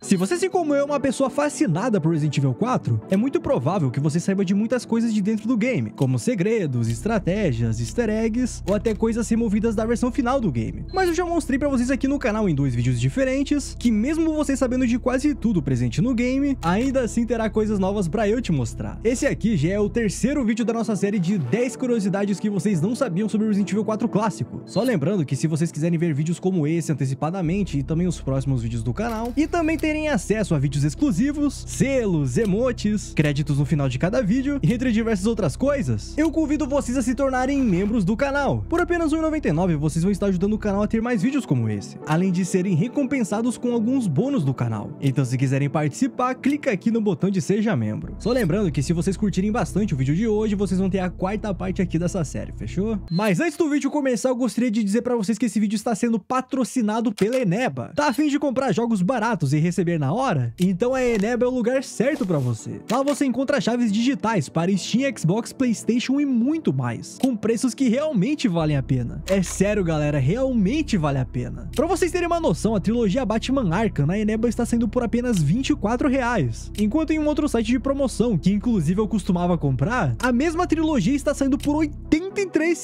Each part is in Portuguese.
Se você, assim como eu, é uma pessoa fascinada por Resident Evil 4, é muito provável que você saiba de muitas coisas de dentro do game, como segredos, estratégias, easter eggs ou até coisas removidas da versão final do game. Mas eu já mostrei pra vocês aqui no canal em 2 vídeos diferentes, que mesmo você sabendo de quase tudo presente no game, ainda assim terá coisas novas pra eu te mostrar. Esse aqui já é o 3º vídeo da nossa série de 10 curiosidades que vocês não sabiam sobre Resident Evil 4 clássico. Só lembrando que se vocês quiserem ver vídeos como esse antecipadamente e também os próximos vídeos do canal, e também terem acesso a vídeos exclusivos, selos, emotes, créditos no final de cada vídeo, entre diversas outras coisas, eu convido vocês a se tornarem membros do canal. Por apenas R$ 1,99 vocês vão estar ajudando o canal a ter mais vídeos como esse, além de serem recompensados com alguns bônus do canal. Então se quiserem participar, clica aqui no botão de seja membro. Só lembrando que se vocês curtirem bastante o vídeo de hoje, vocês vão ter a 4ª parte aqui dessa série, fechou? Mas antes do vídeo começar, eu gostaria de dizer pra vocês que esse vídeo está sendo patrocinado pela Eneba. Tá a fim de comprar jogos baratos e receber na hora? Então a Eneba é o lugar certo pra você. Lá você encontra chaves digitais para Steam, Xbox, PlayStation e muito mais, com preços que realmente valem a pena. É sério, galera, realmente vale a pena. Pra vocês terem uma noção, a trilogia Batman Arkham na Eneba está saindo por apenas R$ 24, enquanto em um outro site de promoção, que inclusive eu costumava comprar, a mesma trilogia está saindo por R$ 83.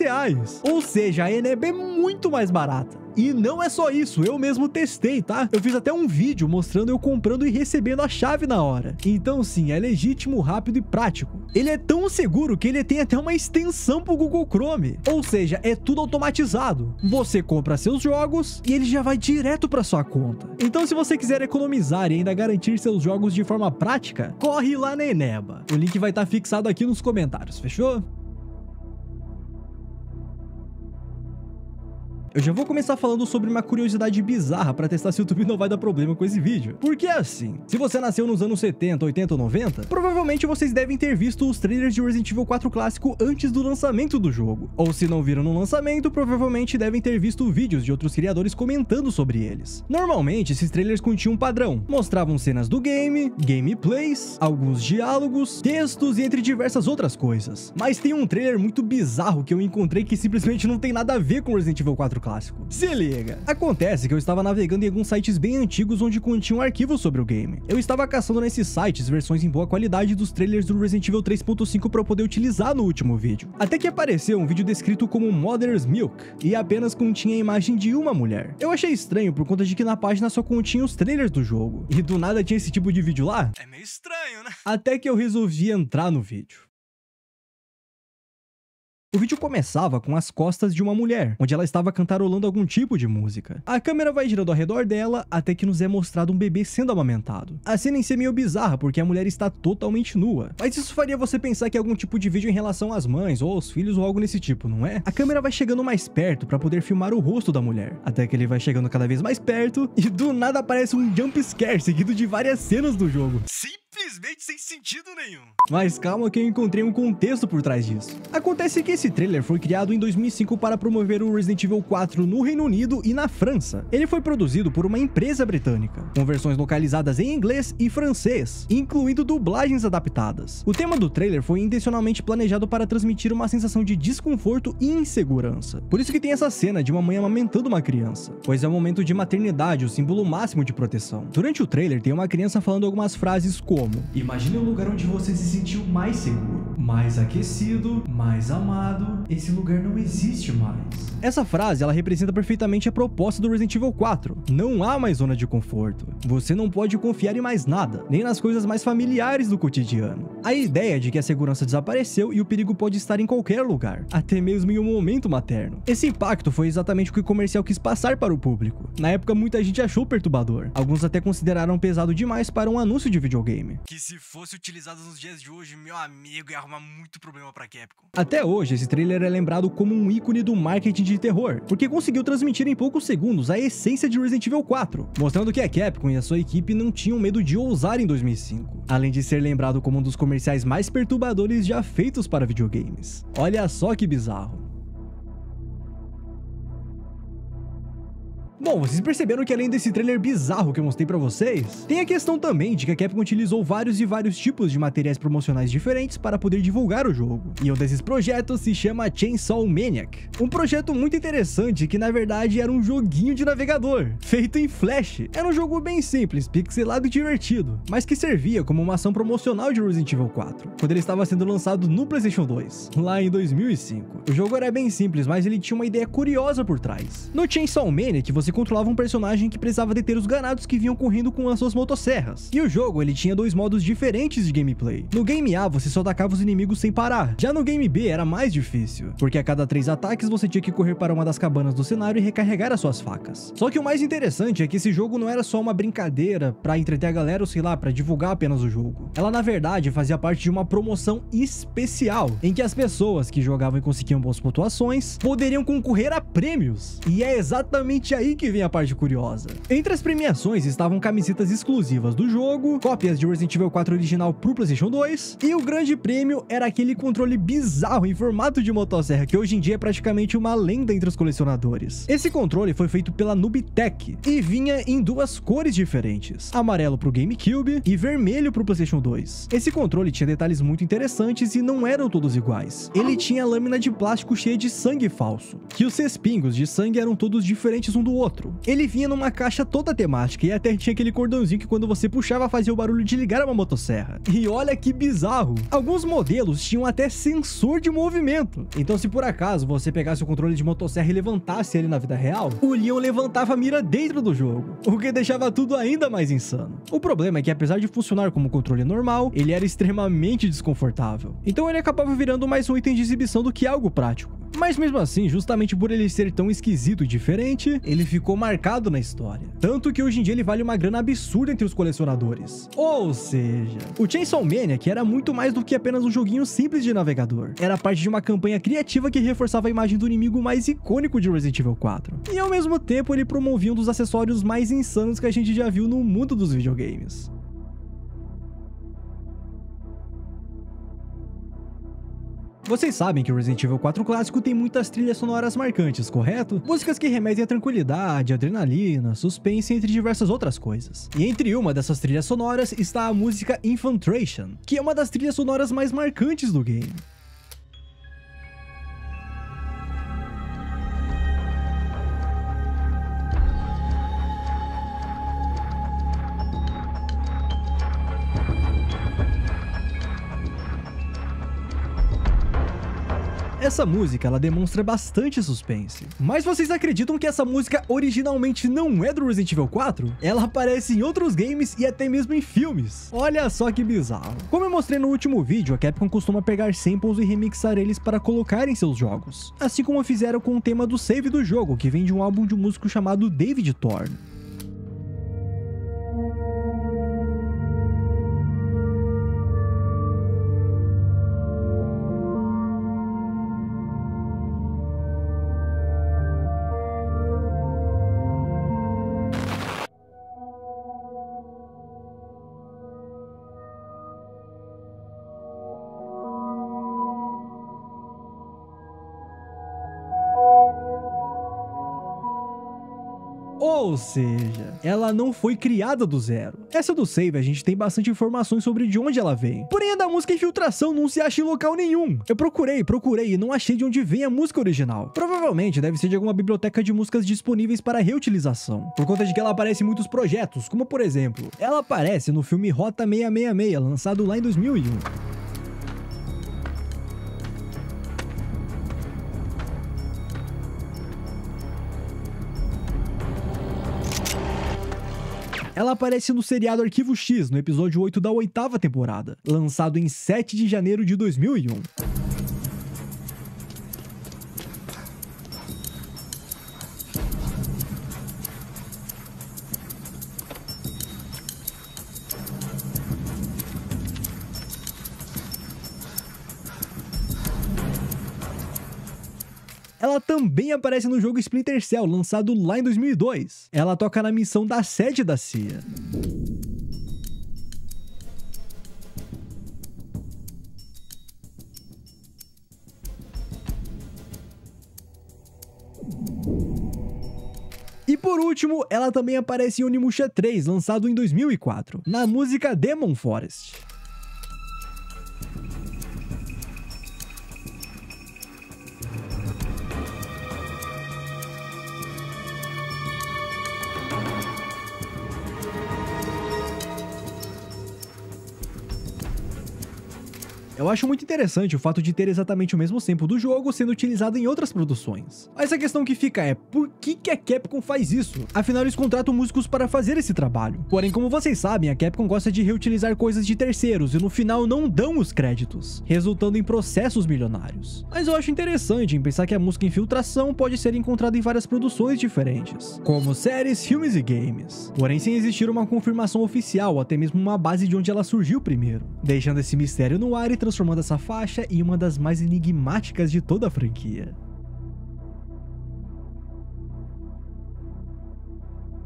Ou seja, a Eneba é muito mais barata. E não é só isso, eu mesmo testei, tá? Eu fiz até um vídeo mostrando eu comprando e recebendo a chave na hora. Então sim, é legítimo, rápido e prático. Ele é tão seguro que ele tem até uma extensão pro Google Chrome. Ou seja, é tudo automatizado. Você compra seus jogos e ele já vai direto pra sua conta. Então se você quiser economizar e ainda garantir seus jogos de forma prática, corre lá na Eneba. O link vai estar fixado aqui nos comentários, fechou? Eu já vou começar falando sobre uma curiosidade bizarra pra testar se o YouTube não vai dar problema com esse vídeo. Porque é assim, se você nasceu nos anos 70, 80 ou 90, provavelmente vocês devem ter visto os trailers de Resident Evil 4 clássico antes do lançamento do jogo. Ou se não viram no lançamento, provavelmente devem ter visto vídeos de outros criadores comentando sobre eles. Normalmente, esses trailers continham um padrão. Mostravam cenas do game, gameplays, alguns diálogos, textos e entre diversas outras coisas. Mas tem um trailer muito bizarro que eu encontrei que simplesmente não tem nada a ver com Resident Evil 4 clássico. Se liga! Acontece que eu estava navegando em alguns sites bem antigos onde continham arquivos sobre o game. Eu estava caçando nesses sites versões em boa qualidade dos trailers do Resident Evil 3.5 para eu poder utilizar no último vídeo. Até que apareceu um vídeo descrito como Mother's Milk e apenas continha a imagem de uma mulher. Eu achei estranho por conta de que na página só continha os trailers do jogo. E do nada tinha esse tipo de vídeo lá? É meio estranho, né? Até que eu resolvi entrar no vídeo. O vídeo começava com as costas de uma mulher, onde ela estava cantarolando algum tipo de música. A câmera vai girando ao redor dela, até que nos é mostrado um bebê sendo amamentado. A cena em si é meio bizarra, porque a mulher está totalmente nua. Mas isso faria você pensar que é algum tipo de vídeo em relação às mães, ou aos filhos, ou algo nesse tipo, não é? A câmera vai chegando mais perto para poder filmar o rosto da mulher, até que ele vai chegando cada vez mais perto, e do nada aparece um jump scare seguido de várias cenas do jogo. Simplesmente sem sentido nenhum. Mas calma que eu encontrei um contexto por trás disso. Acontece que esse trailer foi criado em 2005 para promover o Resident Evil 4 no Reino Unido e na França. Ele foi produzido por uma empresa britânica, com versões localizadas em inglês e francês, incluindo dublagens adaptadas. O tema do trailer foi intencionalmente planejado para transmitir uma sensação de desconforto e insegurança. Por isso que tem essa cena de uma mãe amamentando uma criança, pois é o momento de maternidade, o símbolo máximo de proteção. Durante o trailer tem uma criança falando algumas frases como: imagine um lugar onde você se sentiu mais seguro, mais aquecido, mais amado. Esse lugar não existe mais. Essa frase, ela representa perfeitamente a proposta do Resident Evil 4. Não há mais zona de conforto. Você não pode confiar em mais nada, nem nas coisas mais familiares do cotidiano. A ideia de que a segurança desapareceu e o perigo pode estar em qualquer lugar, até mesmo em um momento materno. Esse impacto foi exatamente o que o comercial quis passar para o público. Na época, muita gente achou perturbador. Alguns até consideraram pesado demais para um anúncio de videogame. Que se fosse utilizado nos dias de hoje, meu amigo, ia arrumar muito problema pra Capcom. Até hoje, esse trailer é lembrado como um ícone do marketing de terror, porque conseguiu transmitir em poucos segundos a essência de Resident Evil 4, mostrando que a Capcom e a sua equipe não tinham medo de ousar em 2005, além de ser lembrado como um dos comerciais mais perturbadores já feitos para videogames. Olha só que bizarro. Bom, vocês perceberam que além desse trailer bizarro que eu mostrei pra vocês, tem a questão também de que a Capcom utilizou vários tipos de materiais promocionais diferentes para poder divulgar o jogo. E um desses projetos se chama Chainsaw Maniac. Um projeto muito interessante que na verdade era um joguinho de navegador, feito em Flash. Era um jogo bem simples, pixelado e divertido, mas que servia como uma ação promocional de Resident Evil 4, quando ele estava sendo lançado no PlayStation 2, lá em 2005. O jogo era bem simples, mas ele tinha uma ideia curiosa por trás. No Chainsaw Maniac, você controlava um personagem que precisava deter os ganados que vinham correndo com as suas motosserras. E o jogo, ele tinha dois modos diferentes de gameplay. No game A, você só atacava os inimigos sem parar. Já no game B, era mais difícil, porque a cada 3 ataques você tinha que correr para uma das cabanas do cenário e recarregar as suas facas. Só que o mais interessante é que esse jogo não era só uma brincadeira pra entreter a galera ou sei lá, pra divulgar apenas o jogo. Ela na verdade fazia parte de uma promoção especial, em que as pessoas que jogavam e conseguiam boas pontuações poderiam concorrer a prêmios. E é exatamente aí que vem a parte curiosa. Entre as premiações estavam camisetas exclusivas do jogo, cópias de Resident Evil 4 original pro PlayStation 2, e o grande prêmio era aquele controle bizarro em formato de motosserra que hoje em dia é praticamente uma lenda entre os colecionadores. Esse controle foi feito pela Nubtech e vinha em duas cores diferentes, amarelo pro GameCube e vermelho pro PlayStation 2. Esse controle tinha detalhes muito interessantes e não eram todos iguais. Ele tinha lâmina de plástico cheia de sangue falso, que os respingos de sangue eram todos diferentes um do outro. Ele vinha numa caixa toda temática e até tinha aquele cordãozinho que quando você puxava fazia o barulho de ligar uma motosserra. E olha que bizarro! Alguns modelos tinham até sensor de movimento. Então se por acaso você pegasse o controle de motosserra e levantasse ele na vida real, o Leon levantava a mira dentro do jogo, o que deixava tudo ainda mais insano. O problema é que apesar de funcionar como controle normal, ele era extremamente desconfortável. Então ele acabava virando mais um item de exibição do que algo prático. Mas mesmo assim, justamente por ele ser tão esquisito e diferente, ele ficou marcado na história. Tanto que hoje em dia ele vale uma grana absurda entre os colecionadores. Ou seja, o Chainsaw Maniac era muito mais do que apenas um joguinho simples de navegador. Era parte de uma campanha criativa que reforçava a imagem do inimigo mais icônico de Resident Evil 4. E ao mesmo tempo ele promovia um dos acessórios mais insanos que a gente já viu no mundo dos videogames. Vocês sabem que o Resident Evil 4 clássico tem muitas trilhas sonoras marcantes, correto? Músicas que remetem à tranquilidade, adrenalina, suspense, entre diversas outras coisas. E entre uma dessas trilhas sonoras está a música Infiltration, que é uma das trilhas sonoras mais marcantes do game. Essa música, ela demonstra bastante suspense. Mas vocês acreditam que essa música originalmente não é do Resident Evil 4? Ela aparece em outros games e até mesmo em filmes. Olha só que bizarro. Como eu mostrei no último vídeo, a Capcom costuma pegar samples e remixar eles para colocar em seus jogos. Assim como fizeram com o tema do save do jogo, que vem de um álbum de um músico chamado David Thorne. Ou seja, ela não foi criada do zero. Essa do save a gente tem bastante informações sobre de onde ela vem. Porém a da música Infiltração não se acha em local nenhum. Eu procurei e não achei de onde vem a música original. Provavelmente deve ser de alguma biblioteca de músicas disponíveis para reutilização, por conta de que ela aparece em muitos projetos, como por exemplo, ela aparece no filme Rota 666, lançado lá em 2001. Ela aparece no seriado Arquivo X, no episódio 8 da 8ª temporada, lançado em 7 de janeiro de 2001. Ela também aparece no jogo Splinter Cell, lançado lá em 2002. Ela toca na missão da sede da CIA. E por último, ela também aparece em Onimusha 3, lançado em 2004, na música Demon Forest. Eu acho muito interessante o fato de ter exatamente o mesmo sample do jogo sendo utilizado em outras produções. Mas a questão que fica é, por que a Capcom faz isso? Afinal, eles contratam músicos para fazer esse trabalho. Porém, como vocês sabem, a Capcom gosta de reutilizar coisas de terceiros e no final não dão os créditos, resultando em processos milionários. Mas eu acho interessante em pensar que a música Infiltração pode ser encontrada em várias produções diferentes, como séries, filmes e games. Porém, sem existir uma confirmação oficial ou até mesmo uma base de onde ela surgiu primeiro, deixando esse mistério no ar e transformando essa faixa em uma das mais enigmáticas de toda a franquia.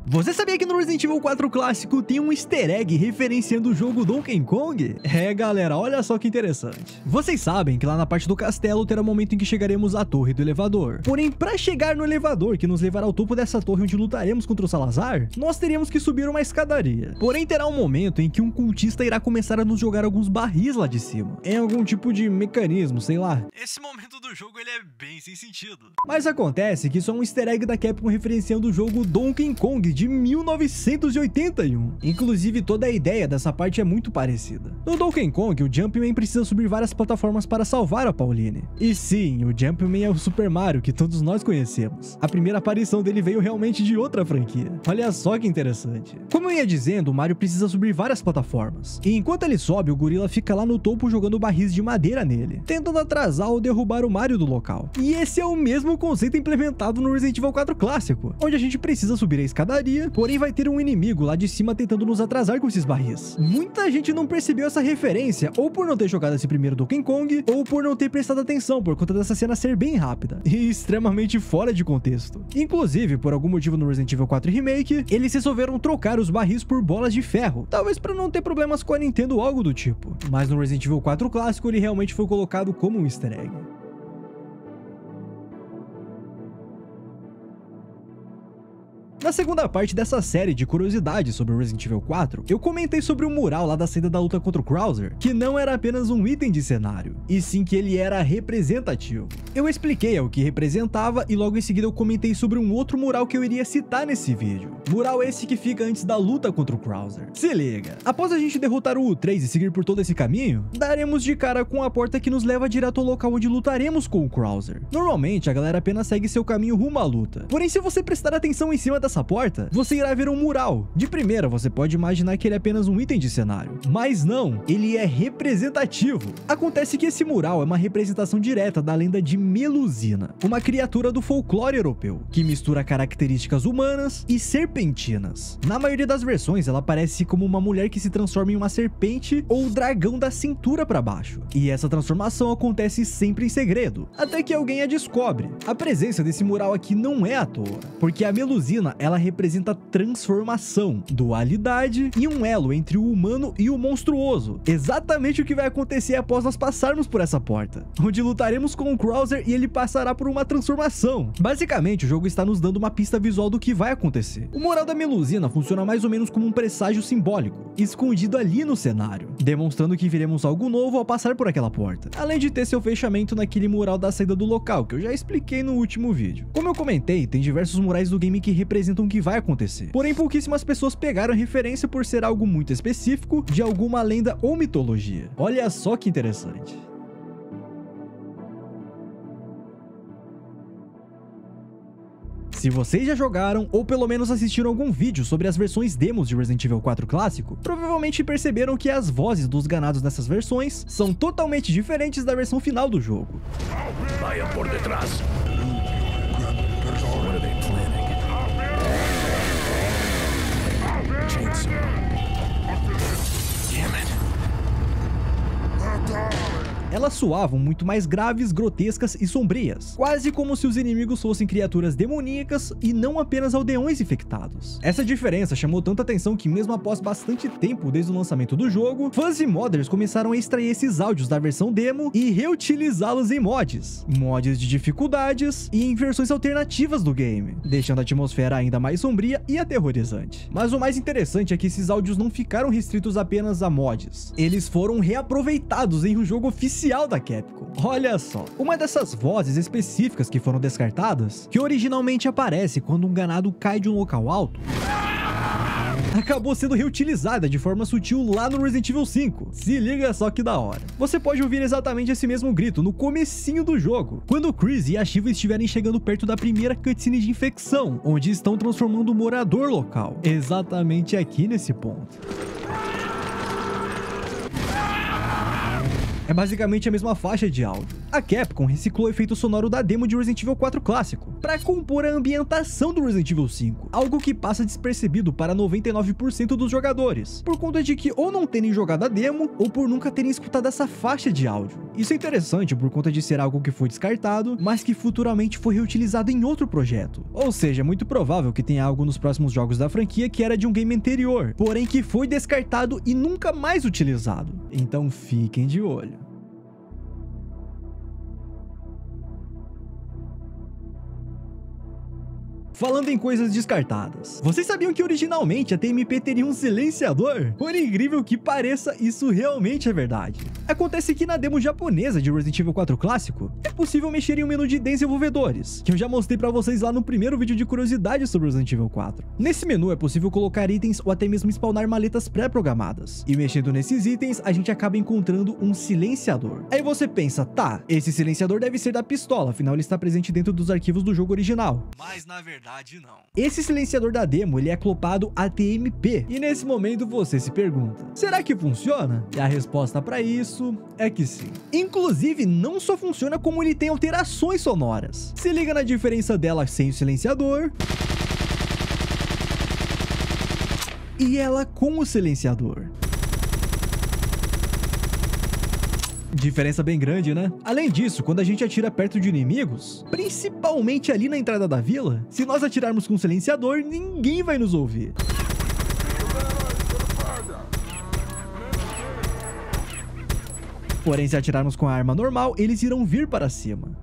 Você sabia que no Resident Evil 4 clássico tem um easter egg referenciando o jogo Donkey Kong? É, galera, olha só que interessante. Vocês sabem que lá na parte do castelo terá um momento em que chegaremos à torre do elevador. Porém, para chegar no elevador que nos levará ao topo dessa torre onde lutaremos contra o Salazar, nós teríamos que subir uma escadaria. Porém, terá um momento em que um cultista irá começar a nos jogar alguns barris lá de cima, em algum tipo de mecanismo, sei lá. Esse momento do jogo ele é bem sem sentido. Mas acontece que isso é um easter egg da Capcom referenciando o jogo Donkey Kong de 1981. Inclusive, toda a ideia dessa parte é muito parecida. No Donkey Kong, o Jumpman precisa subir várias plataformas para salvar a Pauline. E sim, o Jumpman é o Super Mario que todos nós conhecemos. A primeira aparição dele veio realmente de outra franquia. Olha só que interessante. Como eu ia dizendo, o Mario precisa subir várias plataformas. E enquanto ele sobe, o gorila fica lá no topo jogando barris de madeira nele, tentando atrasar ou derrubar o Mario do local. E esse é o mesmo conceito implementado no Resident Evil 4 clássico, onde a gente precisa subir a escadaria, porém vai ter um inimigo lá de cima tentando nos atrasar com esses barris. Muita gente não percebeu essa referência, ou por não ter jogado esse primeiro Donkey Kong, ou por não ter prestado atenção por conta dessa cena ser bem rápida e extremamente fora de contexto. Inclusive, por algum motivo no Resident Evil 4 Remake, eles resolveram trocar os barris por bolas de ferro, talvez para não ter problemas com a Nintendo ou algo do tipo. Mas no Resident Evil 4 clássico ele realmente foi colocado como um easter egg. Na segunda parte dessa série de curiosidades sobre o Resident Evil 4, eu comentei sobre o mural lá da saída da luta contra o Krauser, que não era apenas um item de cenário, e sim que ele era representativo. Eu expliquei o que representava e logo em seguida eu comentei sobre um outro mural que eu iria citar nesse vídeo. Mural esse que fica antes da luta contra o Krauser. Se liga, após a gente derrotar o U3 e seguir por todo esse caminho, daremos de cara com a porta que nos leva direto ao local onde lutaremos com o Krauser. Normalmente a galera apenas segue seu caminho rumo à luta, porém se você prestar atenção em cima dessa porta, você irá ver um mural. De primeira, você pode imaginar que ele é apenas um item de cenário, mas não, ele é representativo. Acontece que esse mural é uma representação direta da lenda de Melusina, uma criatura do folclore europeu, que mistura características humanas e serpentinas. Na maioria das versões, ela aparece como uma mulher que se transforma em uma serpente ou dragão da cintura para baixo, e essa transformação acontece sempre em segredo, até que alguém a descobre. A presença desse mural aqui não é à toa, porque a Melusina, ela representa transformação, dualidade e um elo entre o humano e o monstruoso. Exatamente o que vai acontecer após nós passarmos por essa porta, onde lutaremos com o Krauser e ele passará por uma transformação. Basicamente, o jogo está nos dando uma pista visual do que vai acontecer. O mural da Melusina funciona mais ou menos como um presságio simbólico, escondido ali no cenário, demonstrando que viremos algo novo ao passar por aquela porta, além de ter seu fechamento naquele mural da saída do local, que eu já expliquei no último vídeo. Como eu comentei, tem diversos murais do game que representam o que vai acontecer, porém pouquíssimas pessoas pegaram a referência por ser algo muito específico de alguma lenda ou mitologia. Olha só que interessante. Se vocês já jogaram, ou pelo menos assistiram algum vídeo sobre as versões demos de Resident Evil 4 clássico, provavelmente perceberam que as vozes dos ganados nessas versões são totalmente diferentes da versão final do jogo. Vaya por detrás. elas soavam muito mais graves, grotescas e sombrias, quase como se os inimigos fossem criaturas demoníacas e não apenas aldeões infectados. Essa diferença chamou tanta atenção que mesmo após bastante tempo desde o lançamento do jogo, fãs e modders começaram a extrair esses áudios da versão demo e reutilizá-los em mods de dificuldades e em versões alternativas do game, deixando a atmosfera ainda mais sombria e aterrorizante. Mas o mais interessante é que esses áudios não ficaram restritos apenas a mods, eles foram reaproveitados em um jogo oficial da Capcom. Olha só, uma dessas vozes específicas que foram descartadas, que originalmente aparece quando um ganado cai de um local alto, acabou sendo reutilizada de forma sutil lá no Resident Evil 5. Se liga só que da hora. Você pode ouvir exatamente esse mesmo grito no comecinho do jogo, quando o Chris e a Shiva estiverem chegando perto da primeira cutscene de infecção, onde estão transformando o morador local, exatamente aqui nesse ponto. É basicamente a mesma faixa de áudio. A Capcom reciclou o efeito sonoro da demo de Resident Evil 4 clássico para compor a ambientação do Resident Evil 5, algo que passa despercebido para 99% dos jogadores, por conta de que ou não terem jogado a demo ou por nunca terem escutado essa faixa de áudio. Isso é interessante por conta de ser algo que foi descartado, mas que futuramente foi reutilizado em outro projeto. Ou seja, é muito provável que tenha algo nos próximos jogos da franquia que era de um game anterior, porém que foi descartado e nunca mais utilizado. Então fiquem de olho. Falando em coisas descartadas, vocês sabiam que originalmente a TMP teria um silenciador? Por incrível que pareça, isso realmente é verdade. Acontece que na demo japonesa de Resident Evil 4 clássico, é possível mexer em um menu de desenvolvedores, que eu já mostrei pra vocês lá no primeiro vídeo de curiosidade sobre Resident Evil 4. Nesse menu é possível colocar itens ou até mesmo spawnar maletas pré-programadas, e mexendo nesses itens, a gente acaba encontrando um silenciador. Aí você pensa, tá, esse silenciador deve ser da pistola, afinal ele está presente dentro dos arquivos do jogo original. Mas na verdade não. Esse silenciador da demo, ele é clopado a TMP. E nesse momento você se pergunta, será que funciona? E a resposta para isso é que sim. Inclusive, não só funciona como ele tem alterações sonoras. Se liga na diferença dela sem o silenciador e ela com o silenciador. Diferença bem grande, né? Além disso, quando a gente atira perto de inimigos, principalmente ali na entrada da vila, se nós atirarmos com um silenciador, ninguém vai nos ouvir. Porém, se atirarmos com a arma normal, eles irão vir para cima.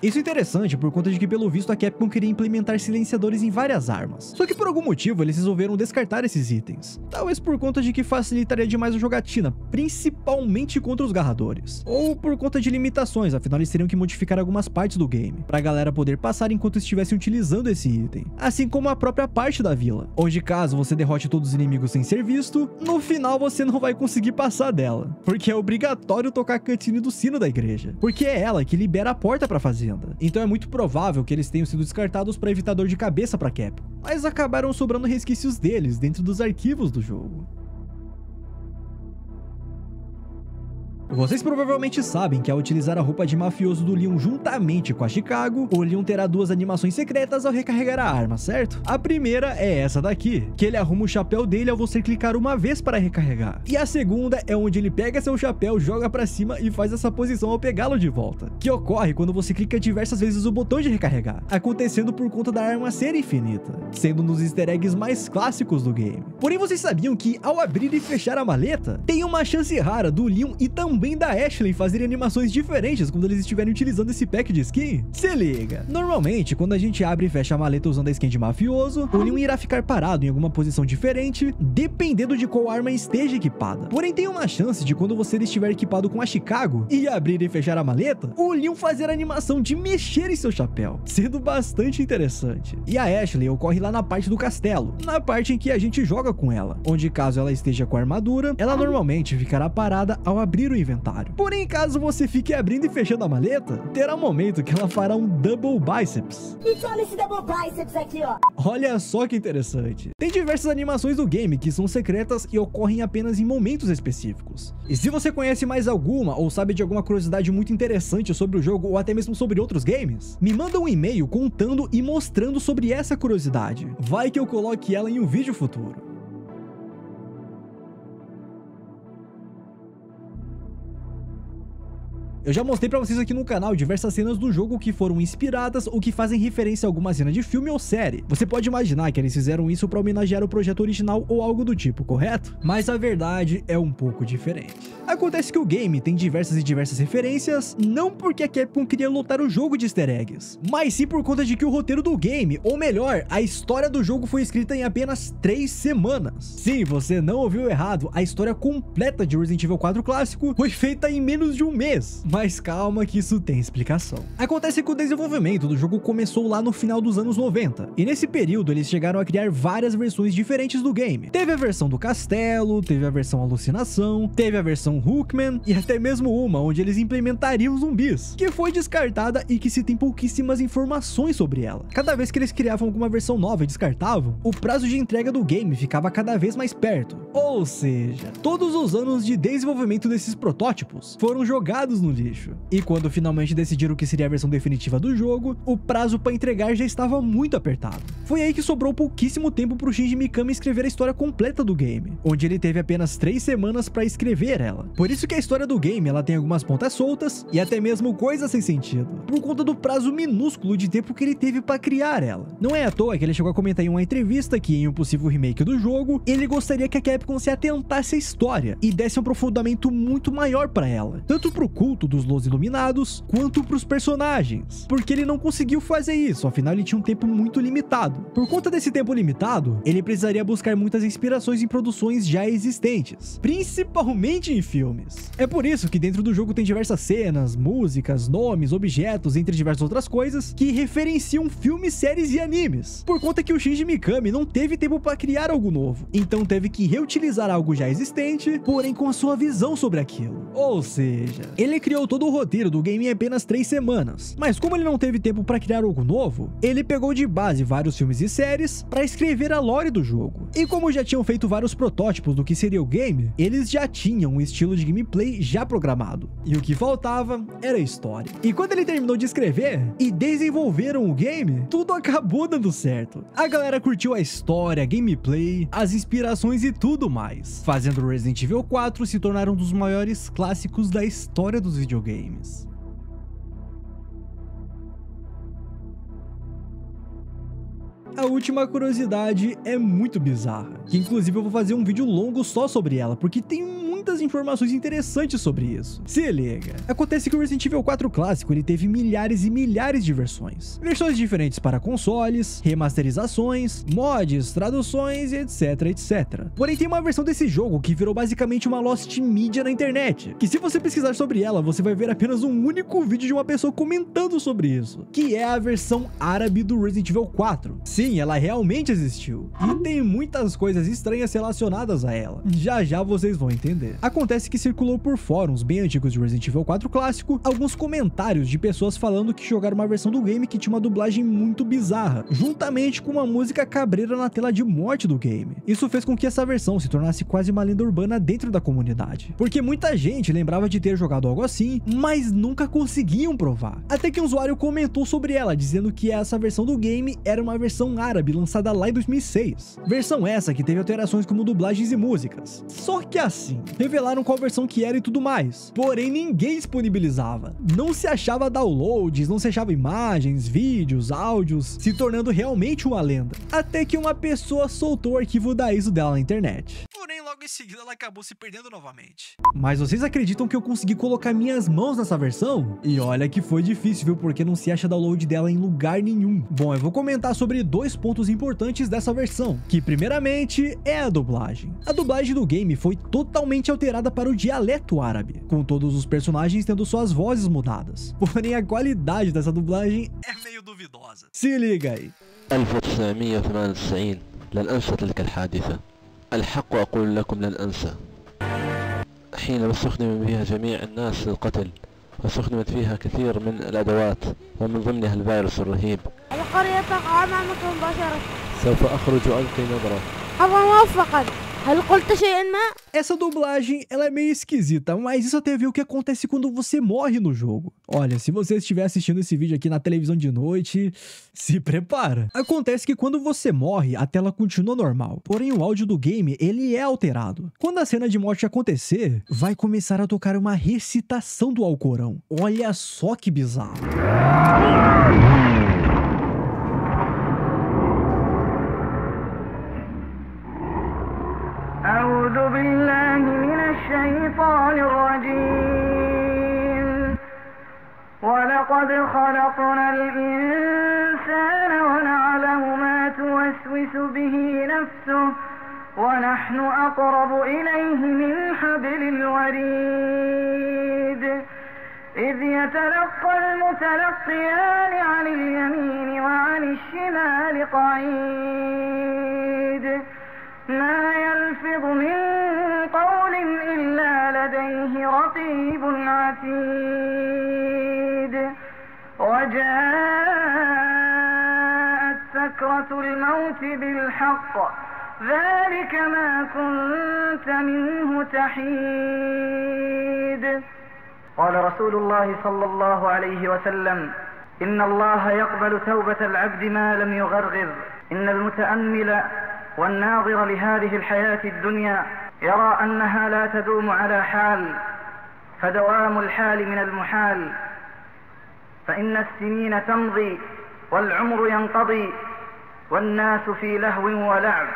Isso é interessante por conta de que, pelo visto, a Capcom queria implementar silenciadores em várias armas. Só que por algum motivo eles resolveram descartar esses itens. Talvez por conta de que facilitaria demais a jogatina, principalmente contra os garradores. Ou por conta de limitações, afinal eles teriam que modificar algumas partes do game, pra galera poder passar enquanto estivessem utilizando esse item. Assim como a própria parte da vila, onde caso você derrote todos os inimigos sem ser visto, no final você não vai conseguir passar dela. Porque é obrigatório tocar a cutscene do sino da igreja. Porque é ela que libera a porta pra fazenda. Então é muito provável que eles tenham sido descartados para evitar dor de cabeça para Capcom, mas acabaram sobrando resquícios deles dentro dos arquivos do jogo. Vocês provavelmente sabem que ao utilizar a roupa de mafioso do Leon juntamente com a Chicago, o Leon terá duas animações secretas ao recarregar a arma, certo? A primeira é essa daqui, que ele arruma o chapéu dele ao você clicar uma vez para recarregar. E a segunda é onde ele pega seu chapéu, joga pra cima e faz essa posição ao pegá-lo de volta, que ocorre quando você clica diversas vezes o botão de recarregar, acontecendo por conta da arma ser infinita, sendo um dos easter eggs mais clássicos do game. Porém, vocês sabiam que ao abrir e fechar a maleta, tem uma chance rara do Leon e também da Ashley fazerem animações diferentes quando eles estiverem utilizando esse pack de skin? Se liga! Normalmente, quando a gente abre e fecha a maleta usando a skin de mafioso, o Leon irá ficar parado em alguma posição diferente, dependendo de qual arma esteja equipada. Porém, tem uma chance de quando você estiver equipado com a Chicago e abrir e fechar a maleta, o Leon fazer a animação de mexer em seu chapéu, sendo bastante interessante. E a Ashley ocorre lá na parte do castelo, na parte em que a gente joga com ela, onde caso ela esteja com a armadura, ela normalmente ficará parada ao abrir o inventário. Porém, caso você fique abrindo e fechando a maleta, terá um momento que ela fará um double biceps. E toma esse double biceps aqui, ó. Olha só que interessante. Tem diversas animações do game que são secretas e ocorrem apenas em momentos específicos. E se você conhece mais alguma ou sabe de alguma curiosidade muito interessante sobre o jogo ou até mesmo sobre outros games, me manda um e-mail contando e mostrando sobre essa curiosidade. Vai que eu coloque ela em um vídeo futuro. Eu já mostrei pra vocês aqui no canal diversas cenas do jogo que foram inspiradas ou que fazem referência a alguma cena de filme ou série. Você pode imaginar que eles fizeram isso pra homenagear o projeto original ou algo do tipo, correto? Mas a verdade é um pouco diferente. Acontece que o game tem diversas referências, não porque a Capcom queria lotar o jogo de easter eggs, mas sim por conta de que o roteiro do game, ou melhor, a história do jogo foi escrita em apenas 3 semanas. Sim, você não ouviu errado, a história completa de Resident Evil 4 clássico foi feita em menos de um mês. Mas calma que isso tem explicação. Acontece que o desenvolvimento do jogo começou lá no final dos anos 90, e nesse período eles chegaram a criar várias versões diferentes do game. Teve a versão do castelo, teve a versão alucinação, teve a versão Hookman e até mesmo uma onde eles implementariam zumbis, que foi descartada e que se tem pouquíssimas informações sobre ela. Cada vez que eles criavam alguma versão nova e descartavam, o prazo de entrega do game ficava cada vez mais perto. Ou seja, todos os anos de desenvolvimento desses protótipos foram jogados no lixo. E quando finalmente decidiram que seria a versão definitiva do jogo, o prazo para entregar já estava muito apertado. Foi aí que sobrou pouquíssimo tempo para o Shinji Mikami escrever a história completa do game, onde ele teve apenas 3 semanas para escrever ela. Por isso que a história do game ela tem algumas pontas soltas e até mesmo coisas sem sentido, por conta do prazo minúsculo de tempo que ele teve para criar ela. Não é à toa que ele chegou a comentar em uma entrevista que em um possível remake do jogo, ele gostaria que a Capcom se atentasse à história e desse um aprofundamento muito maior para ela, tanto pro culto dos Los Iluminados, quanto pros personagens, porque ele não conseguiu fazer isso, afinal ele tinha um tempo muito limitado. Por conta desse tempo limitado, ele precisaria buscar muitas inspirações em produções já existentes, principalmente em filmes. É por isso que dentro do jogo tem diversas cenas, músicas, nomes, objetos, entre diversas outras coisas, que referenciam filmes, séries e animes, por conta que o Shinji Mikami não teve tempo para criar algo novo, então teve que reutilizar algo já existente, porém com a sua visão sobre aquilo. Ou seja, ele criou todo o roteiro do game em apenas 3 semanas, mas como ele não teve tempo para criar algo novo, ele pegou de base vários filmes e séries para escrever a lore do jogo. E como já tinham feito vários protótipos do que seria o game, eles já tinham um estilo de gameplay já programado, e o que faltava era a história. E quando ele terminou de escrever e desenvolveram o game, tudo acabou dando certo. A galera curtiu a história, gameplay, as inspirações e tudo mais, fazendo Resident Evil 4 se tornar um dos maiores clássicos da história dos videogames. A última curiosidade é muito bizarra, que inclusive eu vou fazer um vídeo longo só sobre ela, porque tem muitas informações interessantes sobre isso. Se liga. Acontece que o Resident Evil 4 clássico ele teve milhares e milhares de versões. Versões diferentes para consoles, remasterizações, mods, traduções e etc. Porém tem uma versão desse jogo que virou basicamente uma lost media na internet, que se você pesquisar sobre ela, você vai ver apenas um único vídeo de uma pessoa comentando sobre isso, que é a versão árabe do Resident Evil 4. Sim, ela realmente existiu, e tem muitas coisas estranhas relacionadas a ela. Já vocês vão entender. Acontece que circulou por fóruns bem antigos de Resident Evil 4 clássico alguns comentários de pessoas falando que jogaram uma versão do game que tinha uma dublagem muito bizarra, juntamente com uma música cabreira na tela de morte do game. Isso fez com que essa versão se tornasse quase uma lenda urbana dentro da comunidade, porque muita gente lembrava de ter jogado algo assim, mas nunca conseguiam provar. Até que um usuário comentou sobre ela, dizendo que essa versão do game era uma versão árabe lançada lá em 2006. Versão essa que teve alterações como dublagens e músicas. Só que assim, revelaram qual versão que era e tudo mais. Porém, ninguém disponibilizava. Não se achava downloads, não se achava imagens, vídeos, áudios, se tornando realmente uma lenda. Até que uma pessoa soltou o arquivo da ISO dela na internet. Porém, logo em seguida ela acabou se perdendo novamente. Mas vocês acreditam que eu consegui colocar minhas mãos nessa versão? E olha que foi difícil, viu? Porque não se acha download dela em lugar nenhum. Bom, eu vou comentar sobre 2 pontos importantes dessa versão, que primeiramente é a dublagem. A dublagem do game foi totalmente alterada para o dialeto árabe, com todos os personagens tendo suas vozes mudadas. Porém, a qualidade dessa dublagem é meio duvidosa. Se liga aí. 1998 لن أنسى تلك الحادثة. الحق أقول لكم لن أنسى. حين استخدم فيها جميع الناس للقتل، واستخدمت فيها كثير من الأدوات ومن ضمنها الفيروس الرهيب. القرية تقع أمامك مباشرة. سوف أخرج وألقي نظرة. أبا موفقا. هل قلت شيئا ما؟ Essa dublagem, ela é meio esquisita, mas isso até ver o que acontece quando você morre no jogo. Olha, se você estiver assistindo esse vídeo aqui na televisão de noite, se prepara. Acontece que quando você morre, a tela continua normal, porém o áudio do game, ele é alterado. Quando a cena de morte acontecer, vai começar a tocar uma recitação do Alcorão. Olha só que bizarro. أعوذ بالله من الشيطان الرجيم ولقد خلقنا الإنسان ونعلم ما توسوس به نفسه ونحن أقرب إليه من حبل الوريد إذ يتلقى المتلقيان عن اليمين وعن الشمال قعيد ما يلفظ من قول إلا لديه رقيب عتيد وجاءت سكرة الموت بالحق ذلك ما كنت منه تحيد قال رسول الله صلى الله عليه وسلم إن الله يقبل توبة العبد ما لم يغرغر إن المتأمل والناظر لهذه الحياة الدنيا يرى أنها لا تدوم على حال فدوام الحال من المحال فإن السنين تمضي والعمر ينقضي والناس في لهو ولعب.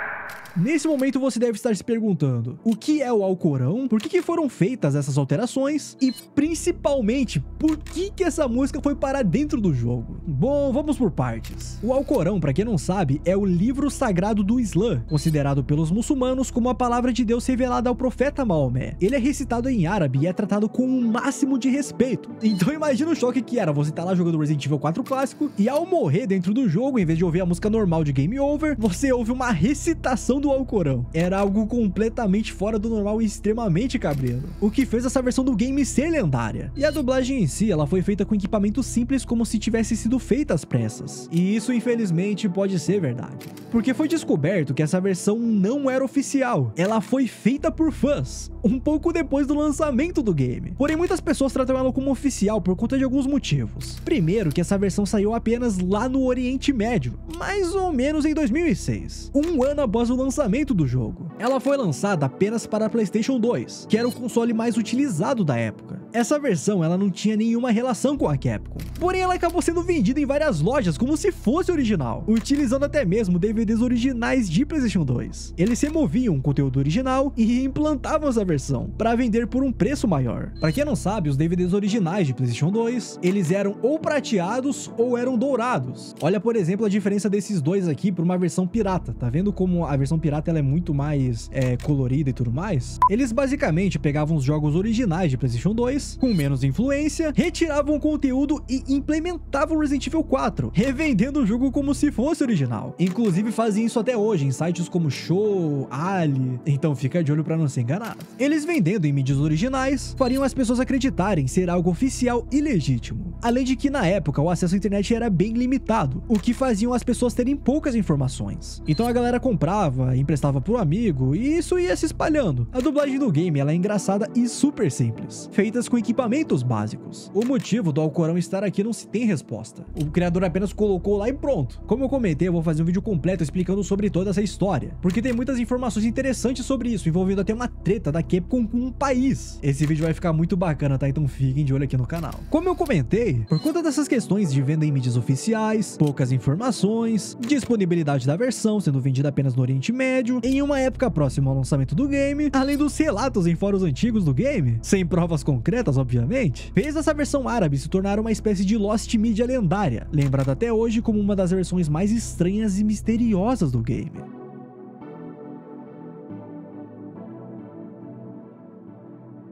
Nesse momento você deve estar se perguntando, o que é o Alcorão? Por que foram feitas essas alterações? E principalmente, por que essa música foi parar dentro do jogo? Bom, vamos por partes. O Alcorão, para quem não sabe, é o livro sagrado do Islã, considerado pelos muçulmanos como a palavra de Deus revelada ao profeta Maomé. Ele é recitado em árabe e é tratado com o máximo de respeito. Então imagina o choque que era você tá lá jogando Resident Evil 4 clássico e ao morrer dentro do jogo, em vez de ouvir a música normal de Game Over, você ouve uma recitação do Alcorão. Era algo completamente fora do normal e extremamente cabreiro, o que fez essa versão do game ser lendária. E a dublagem em si, ela foi feita com equipamentos simples como se tivesse sido feita às pressas. E isso infelizmente pode ser verdade, porque foi descoberto que essa versão não era oficial. Ela foi feita por fãs, um pouco depois do lançamento do game. Porém, muitas pessoas tratam ela como oficial por conta de alguns motivos. Primeiro, que essa versão saiu apenas lá no Oriente Médio, mais ou menos em 2006, um ano após o lançamento do jogo. Ela foi lançada apenas para a PlayStation 2, que era o console mais utilizado da época. Essa versão, ela não tinha nenhuma relação com a Capcom, porém ela acabou sendo vendida em várias lojas como se fosse original, utilizando até mesmo DVDs originais de PlayStation 2. Eles removiam o conteúdo original e implantavam essa versão para vender por um preço maior. Para quem não sabe, os DVDs originais de PlayStation 2, eles eram ou prateados ou eram dourados. Olha, por exemplo, a diferença desses dois aqui para uma versão pirata. Tá vendo como a versão pirata ela é muito mais colorida e tudo mais? Eles basicamente pegavam os jogos originais de PlayStation 2 com menos influência, retiravam o conteúdo e implementavam Resident Evil 4, revendendo o jogo como se fosse original. Inclusive fazem isso até hoje em sites como Show, Ali, então fica de olho para não ser enganado. Eles vendendo em mídias originais fariam as pessoas acreditarem ser algo oficial e legítimo. Além de que na época o acesso à internet era bem limitado, o que faziam as pessoas terem poucas informações. Então a galera comprava, emprestava pro amigo e isso ia se espalhando. A dublagem do game ela é engraçada e super simples, feitas com equipamentos básicos. O motivo do Alcorão estar aqui não se tem resposta. O criador apenas colocou lá e pronto. Como eu comentei, eu vou fazer um vídeo completo explicando sobre toda essa história, porque tem muitas informações interessantes sobre isso, envolvendo até uma treta da Capcom com um país. Esse vídeo vai ficar muito bacana, tá? Então fiquem de olho aqui no canal. Como eu comentei, por conta dessas questões de venda em mídias oficiais, poucas informações, disponibilidade da versão sendo vendida apenas no Oriente Médio, em uma época próxima ao lançamento do game, além dos relatos em fóruns antigos do game, sem provas concretas, obviamente, fez essa versão árabe se tornar uma espécie de Lost Media lendária, lembrada até hoje como uma das versões mais estranhas e misteriosas do game.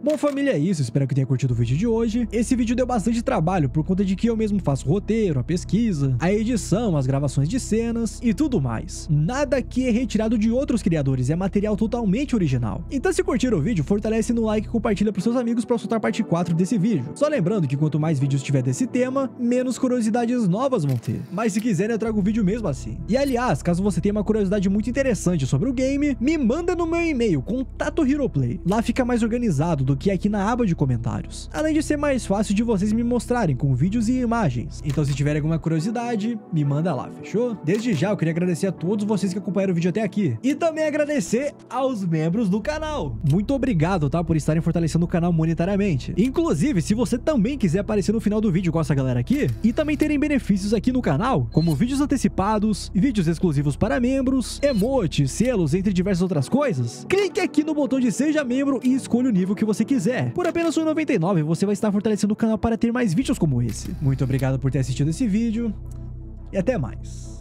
Bom, família, é isso. Espero que tenha curtido o vídeo de hoje. Esse vídeo deu bastante trabalho por conta de que eu mesmo faço o roteiro, a pesquisa, a edição, as gravações de cenas e tudo mais. Nada aqui é retirado de outros criadores, é material totalmente original. Então, se curtiram o vídeo, fortalece no like e compartilha pros seus amigos para soltar parte 4 desse vídeo. Só lembrando que quanto mais vídeos tiver desse tema, menos curiosidades novas vão ter. Mas se quiserem, eu trago o vídeo mesmo assim. E aliás, caso você tenha uma curiosidade muito interessante sobre o game, me manda no meu e-mail, Contato Heroplay. Lá fica mais organizado do que aqui na aba de comentários. Além de ser mais fácil de vocês me mostrarem com vídeos e imagens. Então, se tiverem alguma curiosidade, me manda lá, fechou? Desde já, eu queria agradecer a todos vocês que acompanharam o vídeo até aqui. E também agradecer aos membros do canal. Muito obrigado, tá? Por estarem fortalecendo o canal monetariamente. Inclusive, se você também quiser aparecer no final do vídeo com essa galera aqui, e também terem benefícios aqui no canal, como vídeos antecipados, vídeos exclusivos para membros, emotes, selos, entre diversas outras coisas, clique aqui no botão de Seja Membro e escolha o nível que você quiser. Por apenas R$ 1,99 você vai estar fortalecendo o canal para ter mais vídeos como esse. Muito obrigado por ter assistido esse vídeo e até mais.